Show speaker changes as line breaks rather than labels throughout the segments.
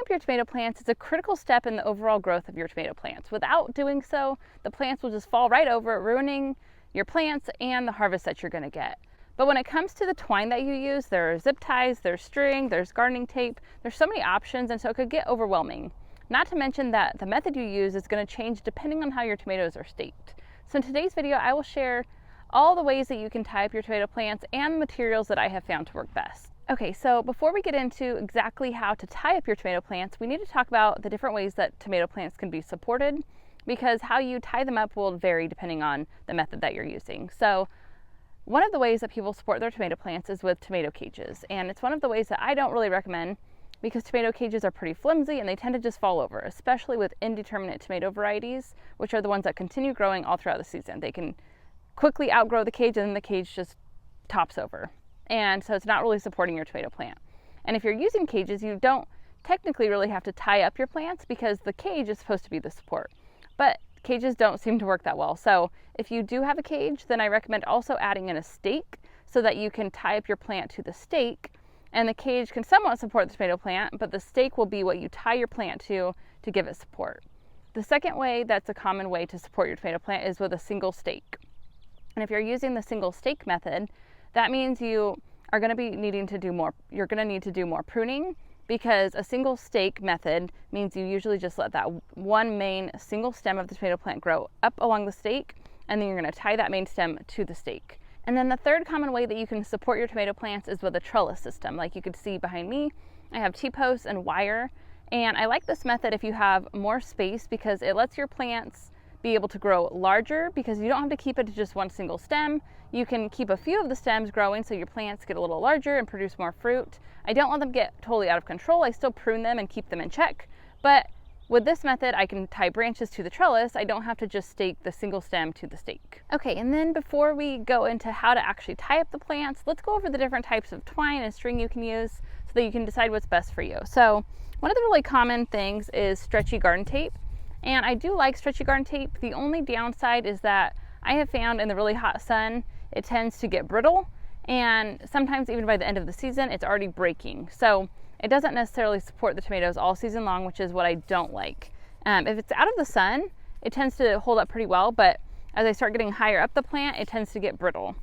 up your tomato plants is a critical step in the overall growth of your tomato plants. Without doing so, the plants will just fall right over, ruining your plants and the harvest that you're going to get. But when it comes to the twine that you use, there are zip ties, there's string, there's gardening tape, there's so many options, and so it could get overwhelming. Not to mention that the method you use is going to change depending on how your tomatoes are staked. So in today's video, I will share all the ways that you can tie up your tomato plants and the materials that I have found to work best. Okay, so before we get into exactly how to tie up your tomato plants, we need to talk about the different ways that tomato plants can be supported, because how you tie them up will vary depending on the method that you're using. So one of the ways that people support their tomato plants is with tomato cages, and it's one of the ways that I don't really recommend because tomato cages are pretty flimsy and they tend to just fall over, especially with indeterminate tomato varieties, which are the ones that continue growing all throughout the season. They can quickly outgrow the cage and then the cage just tops over. And so it's not really supporting your tomato plant. And if you're using cages, you don't technically really have to tie up your plants because the cage is supposed to be the support. But cages don't seem to work that well. So if you do have a cage, then I recommend also adding in a stake so that you can tie up your plant to the stake, and the cage can somewhat support the tomato plant, but the stake will be what you tie your plant to give it support. The second way that's a common way to support your tomato plant is with a single stake. And if you're using the single stake method, that means you are going to be needing to do more. You're going to need to do more pruning, because a single stake method means you usually just let that one main single stem of the tomato plant grow up along the stake, and then you're going to tie that main stem to the stake. And then the third common way that you can support your tomato plants is with a trellis system. Like you could see behind me, I have T-posts and wire, and I like this method if you have more space because it lets your plants be able to grow larger, because you don't have to keep it to just one single stem. You can keep a few of the stems growing so your plants get a little larger and produce more fruit. I don't let them get totally out of control. I still prune them and keep them in check, but with this method, I can tie branches to the trellis. I don't have to just stake the single stem to the stake. Okay, and then before we go into how to actually tie up the plants, let's go over the different types of twine and string you can use so that you can decide what's best for you. So one of the really common things is stretchy garden tape. And I do like stretchy garden tape. The only downside is that I have found in the really hot sun, it tends to get brittle, and sometimes even by the end of the season, it's already breaking. So it doesn't necessarily support the tomatoes all season long, which is what I don't like. If it's out of the sun, it tends to hold up pretty well, but as I start getting higher up the plant, it tends to get brittle.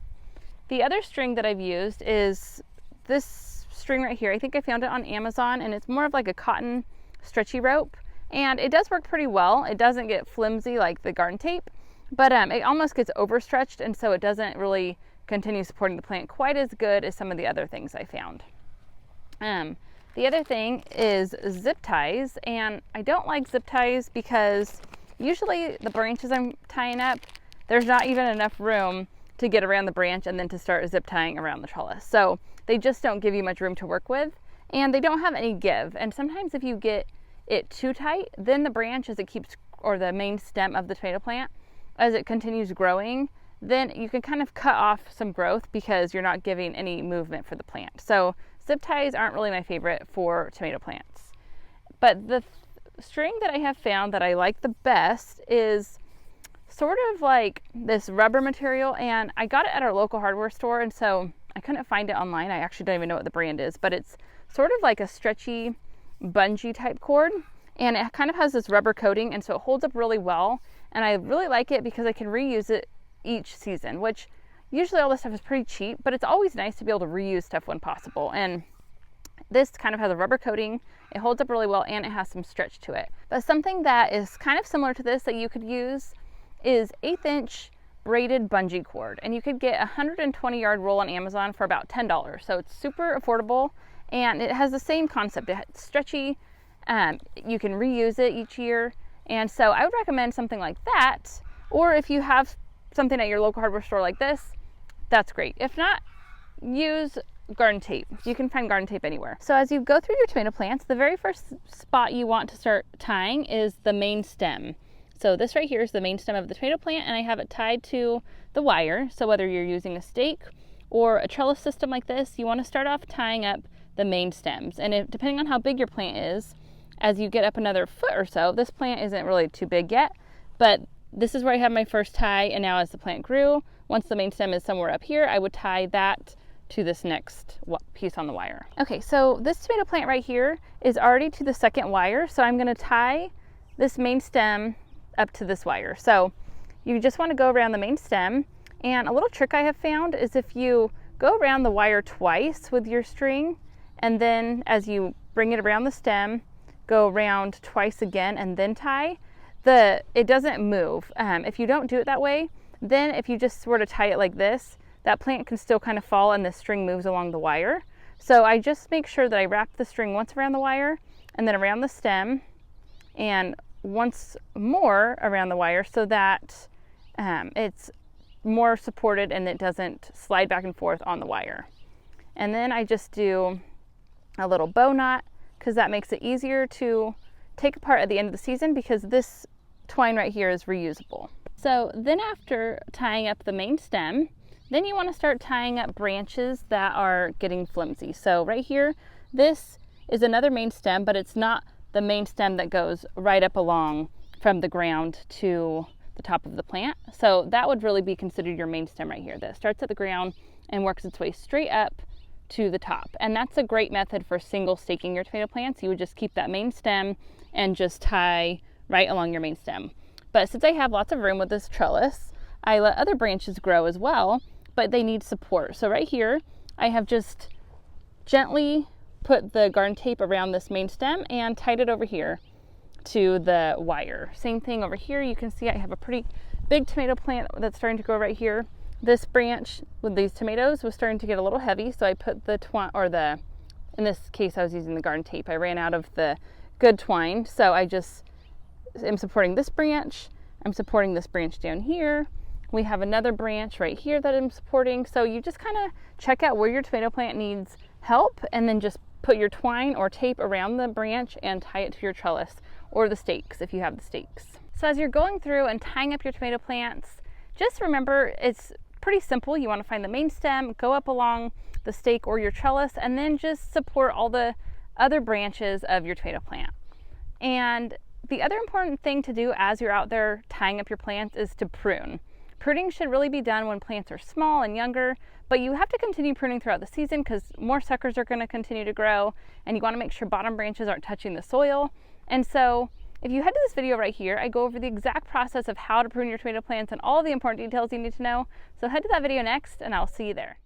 The other string that I've used is this string right here. I think I found it on Amazon, and it's more of like a cotton stretchy rope. And it does work pretty well. It doesn't get flimsy like the garden tape, but it almost gets overstretched, and so it doesn't really continue supporting the plant quite as good as some of the other things I found. The other thing is zip ties, and I don't like zip ties because usually the branches I'm tying up, there's not even enough room to get around the branch and then to start zip tying around the trellis. So they just don't give you much room to work with, and they don't have any give. And sometimes if you get it too tight, then the branch as it keeps, or the main stem of the tomato plant, as it continues growing, then you can kind of cut off some growth because you're not giving any movement for the plant. So zip ties aren't really my favorite for tomato plants. But the string that I have found that I like the best is sort of like this rubber material, and I got it at our local hardware store, and so I couldn't find it online. I actually don't even know what the brand is, but it's sort of like a stretchy bungee type cord, and it kind of has this rubber coating, and so it holds up really well, and I really like it because I can reuse it each season, which usually all this stuff is pretty cheap, but it's always nice to be able to reuse stuff when possible. And this kind of has a rubber coating, it holds up really well, and it has some stretch to it. But something that is kind of similar to this that you could use is 1/8 inch braided bungee cord, and you could get a 120-yard roll on Amazon for about $10. So it's super affordable, and it has the same concept. It's stretchy, you can reuse it each year, and so I would recommend something like that. Or if you have something at your local hardware store like this, that's great. If not, use garden tape. You can find garden tape anywhere. So as you go through your tomato plants, the very first spot you want to start tying is the main stem. So this right here is the main stem of the tomato plant, and I have it tied to the wire. So whether you're using a stake or a trellis system like this, you want to start off tying up the main stems. And depending on how big your plant is, as you get up another foot or so, this plant isn't really too big yet, but this is where I have my first tie, and now as the plant grew, once the main stem is somewhere up here, I would tie that to this next piece on the wire. Okay, so this tomato plant right here is already to the second wire, so I'm gonna tie this main stem up to this wire. So you just wanna go around the main stem, and a little trick I have found is if you go around the wire twice with your string, and then as you bring it around the stem, go around twice again and then tie, it doesn't move. If you don't do it that way, then if you just sort of tie it like this, that plant can still kind of fall and the string moves along the wire. So I just make sure that I wrap the string once around the wire and then around the stem and once more around the wire so that it's more supported and it doesn't slide back and forth on the wire. And then I just do a little bow knot because that makes it easier to take apart at the end of the season because this twine right here is reusable. So then after tying up the main stem, then you want to start tying up branches that are getting flimsy. So right here, this is another main stem, but it's not the main stem that goes right up along from the ground to the top of the plant. So that would really be considered your main stem right here that starts at the ground and works its way straight up to the top. And that's a great method for single staking your tomato plants. You would just keep that main stem and just tie right along your main stem. But since I have lots of room with this trellis, I let other branches grow as well, but they need support. So right here, I have just gently put the garden tape around this main stem and tied it over here to the wire. Same thing over here. You can see I have a pretty big tomato plant that's starting to grow right here. This branch with these tomatoes was starting to get a little heavy, so I put the twine, in this case I was using the garden tape. I ran out of the good twine, so I just am supporting this branch. I'm supporting this branch down here. We have another branch right here that I'm supporting. So you just kind of check out where your tomato plant needs help and then just put your twine or tape around the branch and tie it to your trellis or the stakes if you have the stakes. So as you're going through and tying up your tomato plants, just remember it's pretty simple. You want to find the main stem, go up along the stake or your trellis, and then just support all the other branches of your tomato plant. And the other important thing to do as you're out there tying up your plants is to prune. Pruning should really be done when plants are small and younger, but you have to continue pruning throughout the season because more suckers are going to continue to grow and you want to make sure bottom branches aren't touching the soil. And so if you head to this video right here, I go over the exact process of how to prune your tomato plants and all the important details you need to know. So head to that video next and I'll see you there.